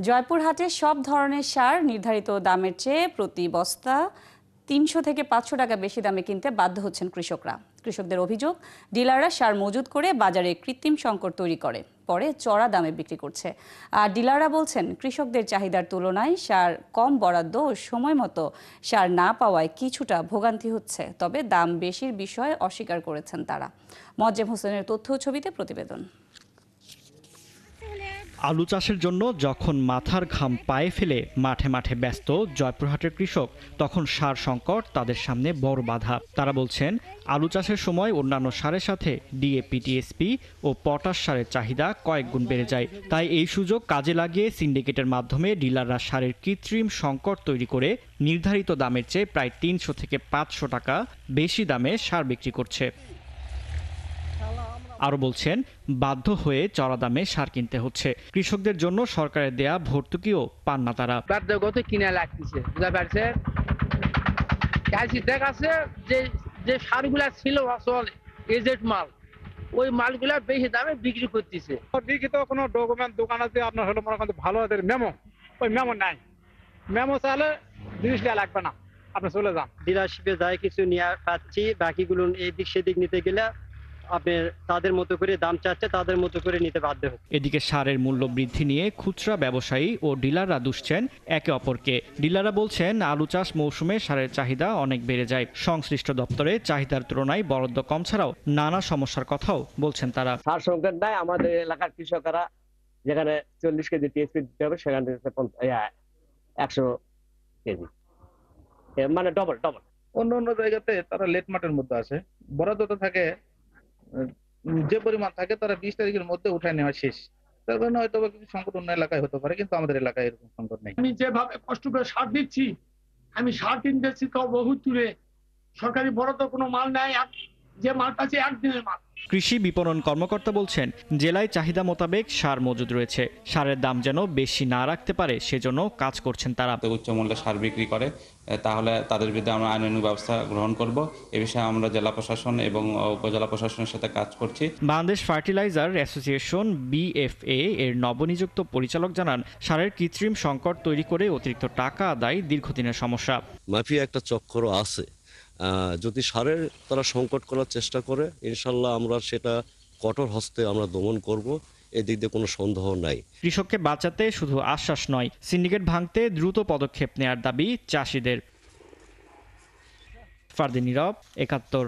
জয়পুরহাটে সব ধরনের সার নির্ধারিত দামের চেয়ে প্রতি বস্তা ৩০০ থেকে ৫০০ টাকা বেশি দামে কিনতে বাধ্য হচ্ছেন কৃষকরা। কৃষকদের অভিযোগ, ডিলাররা সার মজুত করে বাজারে কৃত্রিম সংকট তৈরি করে পরে চড়া দামে বিক্রি করছে। আর ডিলাররা বলছেন, কৃষকদের চাহিদার তুলনায় সার কম বরাদ্দ ও সময় মতো সার না পাওয়ায় কিছুটা ভোগান্তি হচ্ছে। তবে দাম বেশির বিষয়ে অস্বীকার করেছেন তারা। মোয়াজ্জেম হোসেনের তথ্য ও ছবিতে প্রতিবেদন। আলু চাষের জন্য যখন মাথার ঘাম পায়ে ফেলে মাঠে মাঠে ব্যস্ত জয়পুরহাটের কৃষক, তখন সার সংকট তাদের সামনে বড় বাধা। তারা বলছেন, আলু চাষের সময় অন্যান্য সারের সাথে ডিএপি, টিএসপি ও পটাশ সারের চাহিদা কয়েক গুণ বেড়ে যায়। তাই এই সুযোগ কাজে লাগিয়ে সিন্ডিকেটের মাধ্যমে ডিলাররা সারের কৃত্রিম সংকট তৈরি করে নির্ধারিত দামের চেয়ে প্রায় ৩০০ থেকে ৫০০ টাকা বেশি দামে সার বিক্রি করছে। আরও বলছেন, বাধ্য হয়ে চড়া দামে সার কিনতে হচ্ছে। কৃষকদের জন্য সরকারের দেয়া ভর্তুকিও পান না তারা। বাধ্যগত কিনা লাগতেছে, বুঝতে পারছে। দেখাচ্ছে যে সারগুলা ছিল আসল এজেন্ট মাল, ওই মালগুলা বেশি দামে বিক্রি করতেছে। লিখিত কোনো ডকুমেন্ট দোকান আছে আপনার হলো মনে করেন ভালো ওদের মেমো, ওই মেমো নাই। মেমো চাইলে জিনিসটা লাগবে না, আপনি চলে যান। ডিলারশিপে যায় কিছু নিয়ে পাচ্ছি, বাকিগুলো এই দিক সেদিক নিতে গেলে আপনার তাদের মতো করে দাম চাচ্ছে, তাদের মতো করে নিতে বাধ্য হচ্ছে। এদিকে সারের মূল্য বৃদ্ধি নিয়ে খুচরা ব্যবসায়ী ও ডিলাররা দুষছেন একে অপরকে। ডিলাররা বলছেন, আলু চাষ মৌসুমে সারের চাহিদা অনেক বেড়ে যায়। সংশ্লিষ্ট দপ্তরে চাহিদার তুলনায় বরাদ্দ কম ছাড়াও নানা সমস্যার কথাও বলছেন তারা। সার সংকট নাই, আমাদের এলাকার কৃষকরা যেখানে 40 কেজি টিএসপি দিতে হবে সেখানে 100 কেজি, মানে ডবল। অন্য জায়গাতে তারা লেট মার্টের মধ্যে আছে, বরাদ্দ থাকে যে পরিমাণ থাকে তারা 20 তারিখের মধ্যে উঠায় নেওয়া শেষ। তার কারণে হয়তো কিছু সংকট অন্য এলাকায় হতে পারে, কিন্তু আমাদের এলাকায় এরকম সংকট নেই। আমি যেভাবে কষ্ট করে সার দিচ্ছি, আমি সার কিনতেছি তো বহু দূরে, সরকারি বরাদ্দ কোনো মাল নাই, যে মাল পাচ্ছি একদিনের মাল। কৃষি বিপণন কর্মকর্তা বলছেন, জেলায় চাহিদা মোতাবেক সার মজুদ রয়েছে। সারের দাম যেন বেশি না রাখতে পারে সেজন্য কাজ করছেন তারা। উচ্চ মূল্যে সার বিক্রি করে তাহলে তাদের বিরুদ্ধে আমরা আইনানুগ ব্যবস্থা গ্রহণ করব। এ বিষয়ে আমরা জেলা প্রশাসন এবং উপজেলা প্রশাসনের সাথে কাজ করছি। বাংলাদেশ ফার্টিলাইজার অ্যাসোসিয়েশন BFA এর নবনিযুক্ত পরিচালক জানান, সারের কৃত্রিম সংকট তৈরি করে অতিরিক্ত টাকা আদায় দীর্ঘদিনের সমস্যা। মাফিয়া একটা চক্র আছে, যদি সারের তারা সংকট করার চেষ্টা করে, ইনশাল্লাহ আমরা সেটা কঠোর হস্তে আমরা দমন করব, এদিক দিয়ে কোনো সন্দেহ নাই। কৃষককে বাঁচাতে শুধু আশ্বাস নয়, সিন্ডিকেট ভাঙতে দ্রুত পদক্ষেপ নেয়ার দাবি চাষিদের। ফারদিন নীরব, ৭১।